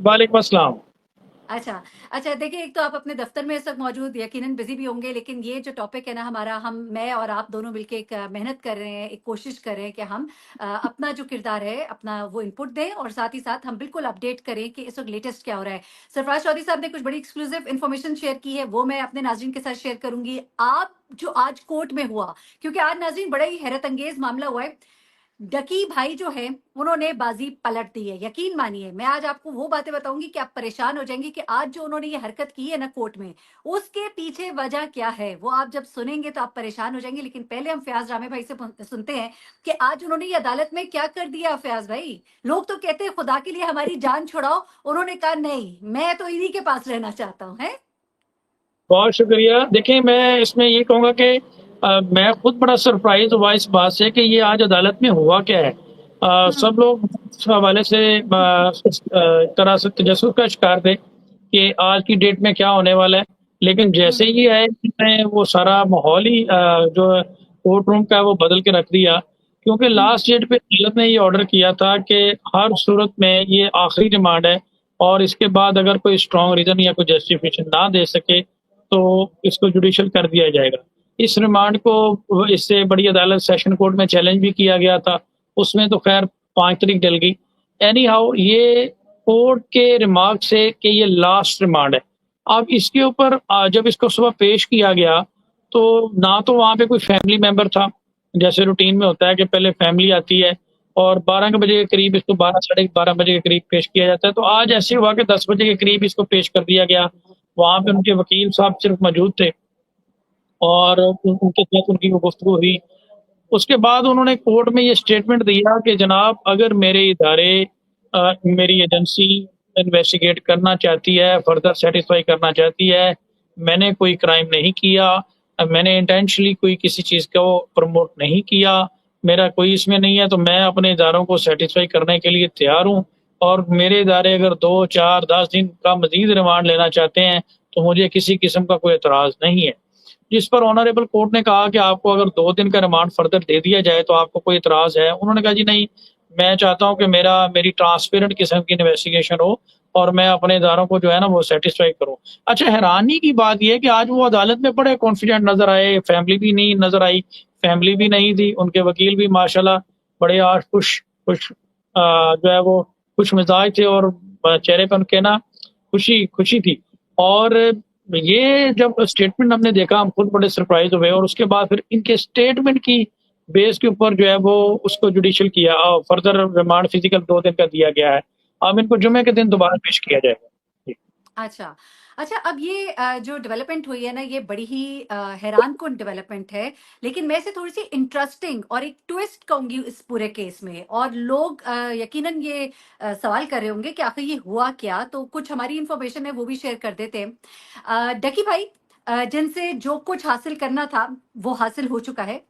वालेकुम अस्सलाम। अच्छा, अच्छा देखिए, एक तो आप अपने दफ्तर में इस वक़्त मौजूद यकीनन बिज़ी भी होंगे, लेकिन ये जो टॉपिक है ना हमारा, मैं और आप दोनों मिलके एक मेहनत कर रहे हैं, एक कोशिश कर रहे हैं कि हम अपना जो किरदार है, अपना वो इनपुट दें और साथ ही साथ हम बिल्कुल अपडेट करें कि इस वक़्त लेटेस्ट क्या हो रहा है। सरफराज चौधरी साहब ने कुछ बड़ी एक्सक्लूसिव इन्फॉर्मेशन शेयर की है, वो मैं अपने नाज़रीन के साथ शेयर करूँगी। आप जो आज कोर्ट में हुआ, क्योंकि आज नाज़रीन बड़ा ही हैरत अंगेज़ मामला हुआ है। डकी भाई जो है, उन्होंने बाजी पलट दी है। यकीन मानिए, मैं आज आपको वो बातें बताऊंगी कि आप परेशान हो जाएंगे कि आज जो उन्होंने ये हरकत की है ना कोर्ट में, उसके पीछे वजह क्या है। वो आप जब सुनेंगे तो आप परेशान हो जाएंगे। लेकिन पहले हम फयाज रामे भाई से सुनते हैं कि आज उन्होंने ये अदालत में क्या कर दिया। फयाज भाई, लोग तो कहते हैं खुदा के लिए हमारी जान छुड़ाओ, उन्होंने कहा नहीं, मैं तो इन्हीं के पास रहना चाहता हूँ। है बहुत शुक्रिया। देखिए, मैं इसमें ये कहूँगा कि मैं खुद बड़ा सरप्राइज हुआ इस बात से कि ये आज अदालत में हुआ क्या है। सब लोग इस हवाले से इस तरह से तजस्सुस का शिकार थे कि आज की डेट में क्या होने वाला है। लेकिन जैसे ही आए, इसने वो सारा माहौल ही जो कोर्ट रूम का है वो बदल के रख दिया। क्योंकि लास्ट डेट पे अदालत ने ये ऑर्डर किया था कि हर सूरत में ये आखिरी रिमांड है, और इसके बाद अगर कोई स्ट्रॉन्ग रीजन या कोई जस्टिफिकेशन ना दे सके तो इसको जुडिशियल कर दिया जाएगा। इस रिमांड को इससे बड़ी अदालत सेशन कोर्ट में चैलेंज भी किया गया था, उसमें तो खैर 5 तारीख डल गई। एनी हाउ, ये कोर्ट के रिमार्क से कि ये लास्ट रिमांड है। अब इसके ऊपर जब इसको सुबह पेश किया गया तो ना तो वहाँ पे कोई फैमिली मेंबर था, जैसे रूटीन में होता है कि पहले फैमिली आती है और 12 के बजे के करीब इसको 12 साढ़े 12 बजे के करीब पेश किया जाता है। तो आज ऐसे हुआ कि 10 बजे के करीब इसको पेश कर दिया गया। वहाँ पे उनके वकील साहब सिर्फ मौजूद थे और उनके साथ उनकी वो गुफ्तगू हुई। उसके बाद उन्होंने कोर्ट में ये स्टेटमेंट दिया कि जनाब, अगर मेरे इदारे मेरी एजेंसी इन्वेस्टिगेट करना चाहती है, फर्दर सेटिस्फाई करना चाहती है, मैंने कोई क्राइम नहीं किया, मैंने इंटेंशनली कोई किसी चीज़ को प्रमोट नहीं किया, मेरा कोई इसमें नहीं है, तो मैं अपने इदारों को सेटिस्फाई करने के लिए तैयार हूँ। और मेरे इदारे अगर 2, 4, 10 दिन का मजीद रिमांड लेना चाहते हैं तो मुझे किसी किस्म का कोई एतराज़ नहीं है। जिस पर ऑनरेबल कोर्ट ने कहा कि आपको अगर 2 दिन का रिमांड फर्दर दे दिया जाए तो आपको कोई इतराज़ है? उन्होंने कहा जी नहीं, मैं चाहता हूँ कि मेरी ट्रांसपेरेंट किस्म की इन्वेस्टिगेशन हो और मैं अपने इदारों को जो है ना वो सेटिस्फाई करूँ। अच्छा, हैरानी की बात ये है कि आज वो अदालत में बड़े कॉन्फिडेंट नज़र आए, फैमिली भी नहीं नज़र आई, फैमिली भी नहीं थी, उनके वकील भी माशाल्लाह बड़े आज खुश खुश जो है वो खुश मिजाज थे और चेहरे पे उनके ना खुशी खुशी थी। और ये जब स्टेटमेंट हमने देखा, हम खुद बड़े सरप्राइज हुए और उसके बाद फिर इनके स्टेटमेंट की बेस के ऊपर जो है वो उसको जुडिशियल किया और फर्दर रिमांड फिजिकल 2 दिन का दिया गया है। अब इनको जुमे के दिन दोबारा पेश किया जाएगा। जी। अच्छा, अच्छा, अब ये जो डेवलपमेंट हुई है ना, ये बड़ी ही हैरानकुन डेवलपमेंट है। लेकिन मैं इसे थोड़ी-सी इंटरेस्टिंग और एक ट्विस्ट कहूँगी इस पूरे केस में। और लोग यकीनन ये सवाल कर रहे होंगे कि आखिर ये हुआ क्या? तो कुछ हमारी इन्फॉर्मेशन है वो भी शेयर कर देते हैं। डकी भाई, जिनसे जो कुछ हासिल करना था, वो हासिल हो चुका है।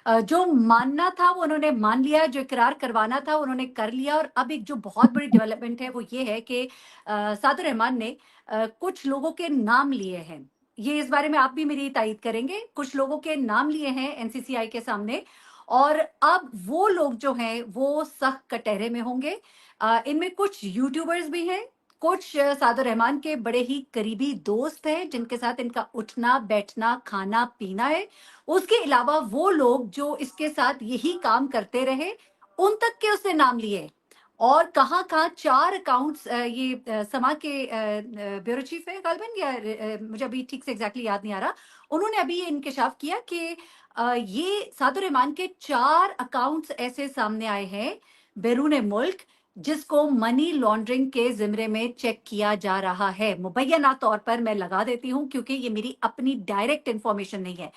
जो मानना था वो उन्होंने मान लिया, जो इकरार करवाना था उन्होंने कर लिया। और अब एक जो बहुत बड़ी डेवलपमेंट है वो ये है कि सादुर रहमान ने कुछ लोगों के नाम लिए हैं। ये इस बारे में आप भी मेरी तायीद करेंगे। कुछ लोगों के नाम लिए हैं एनसीसीआई के सामने, और अब वो लोग जो हैं वो सख्त कटहरे में होंगे। इनमें कुछ यूट्यूबर्स भी हैं, कुछ सादुर रहमान के बड़े ही करीबी दोस्त हैं जिनके साथ इनका उठना बैठना खाना पीना है। उसके अलावा वो लोग जो इसके साथ यही काम करते रहे, उन तक के उसने नाम लिए। और कहाँ-कहाँ 4 अकाउंट्स ये समा के ब्यूरो चीफ है गालिबन, या मुझे अभी ठीक से एग्ज़ैक्टली याद नहीं आ रहा। उन्होंने अभी ये इंकशाफ किया कि ये सादुर रहमान के 4 अकाउंट्स ऐसे सामने आए हैं बैरून मुल्क, जिसको मनी लॉन्ड्रिंग के ज़िम्रे में चेक किया जा रहा है। मुबैना तौर पर मैं लगा देती हूँ क्योंकि ये मेरी अपनी डायरेक्ट इन्फॉर्मेशन नहीं है।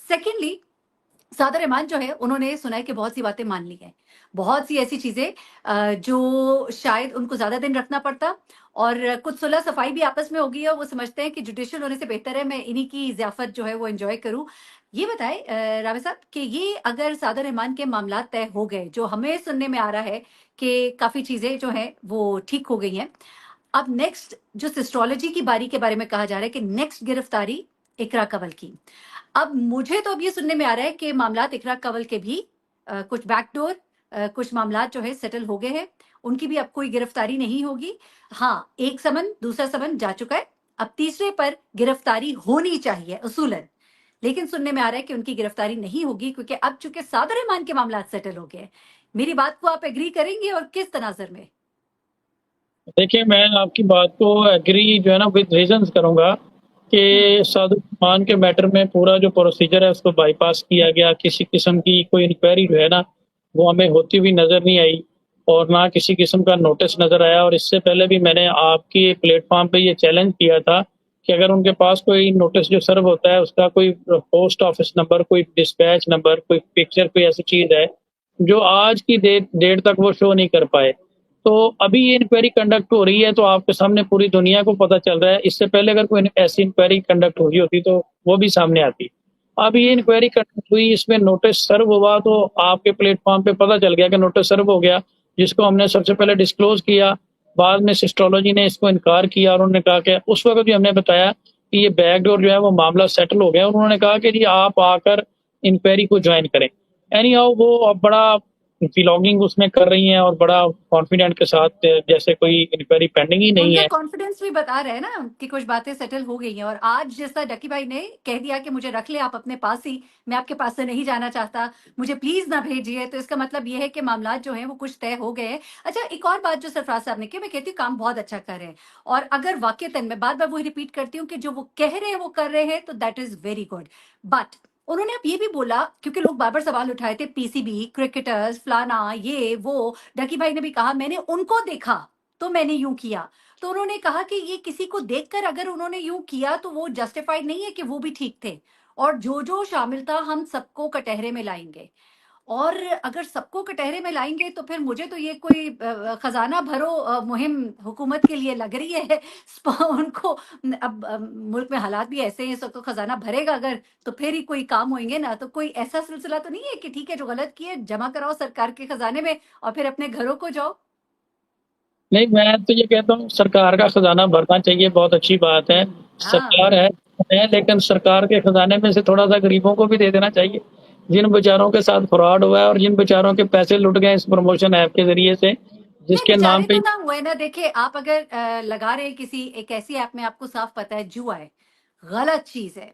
सेकेंडली, सादर रहमान जो है उन्होंने सुना है कि बहुत सी बातें मान ली हैं। बहुत सी ऐसी चीज़ें जो शायद उनको ज़्यादा दिन रखना पड़ता, और कुछ सुलह सफाई भी आपस में हो गई है। वो समझते हैं कि जुडिशियल होने से बेहतर है मैं इन्हीं की ज़ियाफ़त जो है वो एन्जॉय करूँ। ये बताएँ रावे साहब कि ये अगर सादर रहमान के मामलात तय हो गए, जो हमें सुनने में आ रहा है कि काफ़ी चीज़ें जो हैं वो ठीक हो गई हैं। अब नेक्स्ट जो सिस्टोलॉजी की बारी के बारे में कहा जा रहा है कि नेक्स्ट गिरफ्तारी इकरा कंवल की। अब मुझे तो अब ये सुनने में आ रहा है कि मामलात इकरा कंवल के भी कुछ बैकडोर कुछ मामलात जो है सेटल हो गए हैं, उनकी भी अब कोई गिरफ्तारी नहीं होगी। हाँ, एक समन, दूसरा समन जा चुका है, अब तीसरे पर गिरफ्तारी होनी चाहिए उसूलन, लेकिन सुनने में आ रहा है कि उनकी गिरफ्तारी नहीं होगी क्योंकि अब चूंकि सादर रहमान के मामलात सेटल हो गए हैं। मेरी बात को आप एग्री करेंगे और किस तनाजर में? देखिए, मैं आपकी बात को एग्री जो है ना विद रीजंस करूँगा कि सादुर रहमान के मैटर में पूरा जो प्रोसीजर है उसको बाईपास किया गया। किसी किस्म की कोई इंक्वायरी जो है ना वो हमें होती हुई नज़र नहीं आई और ना किसी किस्म का नोटिस नज़र आया। और इससे पहले भी मैंने आपके प्लेटफ़ॉर्म पे ये चैलेंज किया था कि अगर उनके पास कोई नोटिस जो सर्व होता है उसका कोई पोस्ट ऑफिस नंबर, कोई डिस्पैच नंबर, कोई पिक्चर, कोई ऐसी चीज़ है जो आज की डेट तक वो शो नहीं कर पाए। तो अभी ये इंक्वायरी कंडक्ट हो रही है तो आपके सामने पूरी दुनिया को पता चल रहा है। इससे पहले अगर कोई ऐसी इंक्वायरी कंडक्ट हो रही होती तो वो भी सामने आती। अब ये इंक्वायरी कंडक्ट हुई, इसमें नोटिस सर्व हुआ तो आपके प्लेटफ़ॉर्म पे पता चल गया कि नोटिस सर्व हो गया, जिसको हमने सबसे पहले डिस्क्लोज़ किया। बाद में सिस्टोलॉजी ने इसको इनकार किया और उन्होंने कहा कि उस वक़्त भी हमने बताया कि ये बैकडोर जो है वो मामला सेटल हो गया। उन्होंने कहा कि जी आप आकर इंक्वायरी को जॉइन करें। एनी हाउ वो अब बड़ा व्लॉगिंग उसमें कर रही हैं और बड़ा कॉन्फिडेंट के साथ जैसे कोई इंक्वायरी पेंडिंग ही नहीं उनका है। कॉन्फिडेंस भी बता रहे हैं ना कि कुछ बातें सेटल हो गई हैं, और आज जैसा डकी भाई ने कह दिया कि मुझे रख ले आप अपने पास ही, मैं आपके पास से नहीं जाना चाहता, मुझे प्लीज ना भेजिए, तो इसका मतलब ये है कि मामलात जो हैं वो कुछ तय हो गए हैं। अच्छा, एक और बात जो सरफराज साहब ने की, मैं कहती हूँ काम बहुत अच्छा कर रहे हैं, और अगर वाकई मैं बार बार वही रिपीट करती हूँ कि जो वो कह रहे हैं वो कर रहे हैं, तो that is very good. But उन्होंने अब ये भी बोला, क्योंकि लोग बार बार सवाल उठाए थे, पीसीबी, क्रिकेटर्स, फलाना, ये वो, डकी भाई ने भी कहा मैंने उनको देखा तो मैंने यूं किया। तो उन्होंने कहा कि ये किसी को देखकर अगर उन्होंने यूं किया तो वो जस्टिफाइड नहीं है कि वो भी ठीक थे, और जो जो शामिल था हम सबको कटहरे में लाएंगे। और अगर सबको कटहरे में लाएंगे तो फिर मुझे तो ये कोई खजाना भरो मुहिम हुकूमत के लिए लग रही है। उनको अब मुल्क में हालात भी ऐसे हैं, सबको खजाना भरेगा अगर, तो फिर ही कोई काम होंगे ना। तो कोई ऐसा सिलसिला तो नहीं है कि ठीक है जो गलत किए जमा कराओ सरकार के खजाने में और फिर अपने घरों को जाओ? नहीं, मैं तो ये कहता हूँ सरकार का खजाना भरना चाहिए, बहुत अच्छी बात है। हाँ। सरकार है लेकिन सरकार के खजाने में से थोड़ा सा गरीबों को भी दे देना चाहिए, जिन बेचारों के साथ फ्रॉड हुआ है और जिन बेचारों के पैसे लुट गए इस प्रमोशन ऐप के जरिए से, नहीं, जिसके नाम बेचारे पे। तो ना हुए ना। देखिए, आप अगर लगा रहे हैं किसी एक ऐसी ऐप में, आपको साफ पता है जुआ है, गलत चीज है।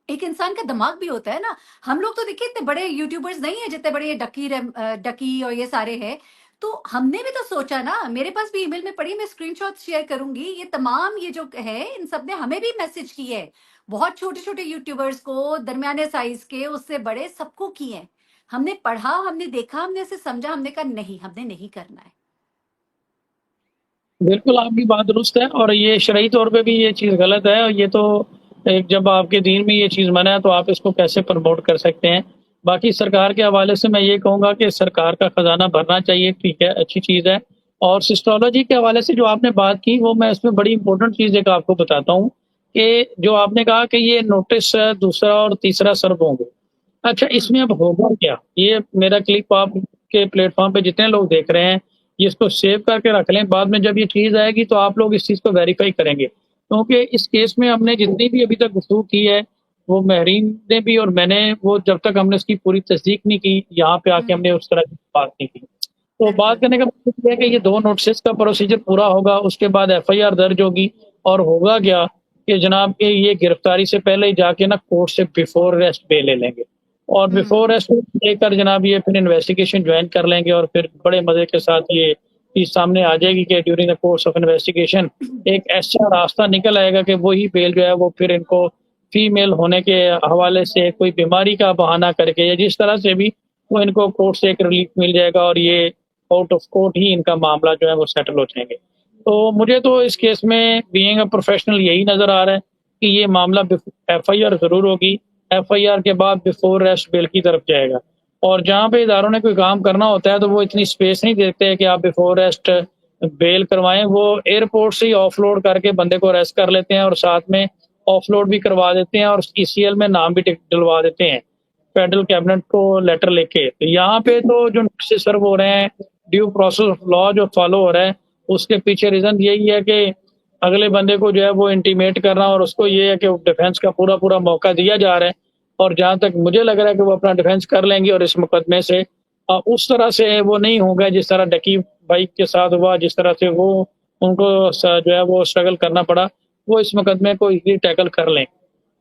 एक इंसान का दिमाग भी होता है ना। हम लोग तो देखिए इतने बड़े यूट्यूबर्स नहीं है जितने बड़े ये डकी और ये सारे हैं। तो हमने भी तो सोचा ना, मेरे पास भी ईमेल में पड़ी, मैं स्क्रीनशॉट शेयर करूंगी, ये तमाम ये जो है इन सब ने हमें भी मैसेज किए है। बहुत छोटे छोटे यूट्यूबर्स को, दरमियाने साइज के, उससे बड़े, सबको किए हैं। हमने पढ़ा, हमने देखा, हमने इसे समझा, हमने कहा नहीं, हमने नहीं करना है। बिल्कुल, आपकी बात दुरुस्त है और ये शरई तौर पे भी ये चीज़ गलत है और ये तो एक जब आपके दीन में ये चीज़ मना है तो आप इसको कैसे प्रमोट कर सकते हैं। बाकी सरकार के हवाले से मैं ये कहूँगा कि सरकार का खजाना भरना चाहिए, ठीक है, अच्छी चीज़ है। और सिस्टोलॉजी के हवाले से जो आपने बात की वो मैं इसमें बड़ी इम्पोर्टेंट चीज़ एक आपको बताता हूँ कि जो आपने कहा कि ये नोटिस दूसरा और तीसरा सर्व होंगे। अच्छा, हम्म। इसमें अब होगा क्या? ये मेरा क्लिप आपके प्लेटफ़ॉर्म पे जितने लोग देख रहे हैं, ये इसको सेव करके रख लें। बाद में जब ये चीज़ आएगी तो आप लोग इस चीज़ को वेरीफ़ाई करेंगे। क्योंकि इस केस में हमने जितनी भी अभी तक गुफ्तगू की है, वो महरीन ने भी और मैंने, वो जब तक हमने उसकी पूरी तस्दीक नहीं की, यहाँ पे आके हमने उस तरह की बात नहीं की। तो बात बिल्कुल। करने का मतलब ये है कि ये 2 नोटिस का प्रोसीजर पूरा होगा, उसके बाद एफआईआर दर्ज होगी और होगा क्या कि जनाब कि ये गिरफ्तारी से पहले ही जाके ना कोर्ट से बिफोर अरेस्ट बेल ले लेंगे और बिफोर हम्म। अरेस्ट लेकर जनाब ये फिर इन्वेस्टिगेशन ज्वाइन कर लेंगे और फिर बड़े मजे के साथ ये चीज सामने आ जाएगी कि during the course of investigation एक ऐसा रास्ता निकल आएगा कि वही बेल जो है वो फिर इनको फीमेल होने के हवाले से कोई बीमारी का बहाना करके या जिस तरह से भी वो इनको कोर्ट से एक रिलीफ मिल जाएगा और ये आउट ऑफ कोर्ट ही इनका मामला जो है वो सेटल हो जाएंगे। तो मुझे तो इस केस में बीइंग अ प्रोफेशनल यही नज़र आ रहा है कि ये मामला एफआईआर ज़रूर होगी, एफआईआर के बाद बिफोर अरेस्ट बेल की तरफ जाएगा। और जहाँ पे इदारों ने कोई काम करना होता है तो वो इतनी स्पेस नहीं देते हैं कि आप बिफोर अरेस्ट बेल करवाएं, वो एयरपोर्ट से ही ऑफलोड करके बंदे को अरेस्ट कर लेते हैं और साथ में ऑफलोड भी करवा देते हैं और ईसीएल में नाम भी डलवा देते हैं फेडरल कैबिनेट को लेटर लेके। तो यहाँ पे तो जो नोटिस सर्व हो रहे हैं, ड्यू प्रोसेस ऑफ लॉ जो फॉलो हो रहा है, उसके पीछे रीजन यही है कि अगले बंदे को जो है वो इंटीमेट करना और उसको ये है कि डिफेंस का पूरा पूरा मौका दिया जा रहा है। और जहाँ तक मुझे लग रहा है कि वो अपना डिफेंस कर लेंगे और इस मुकदमे से उस तरह से वो नहीं होगा जिस तरह डकी भाई के साथ हुआ, जिस तरह से वो उनको जो है वो स्ट्रगल करना पड़ा, वो इस मुकदमे को इजीली टैकल कर लें।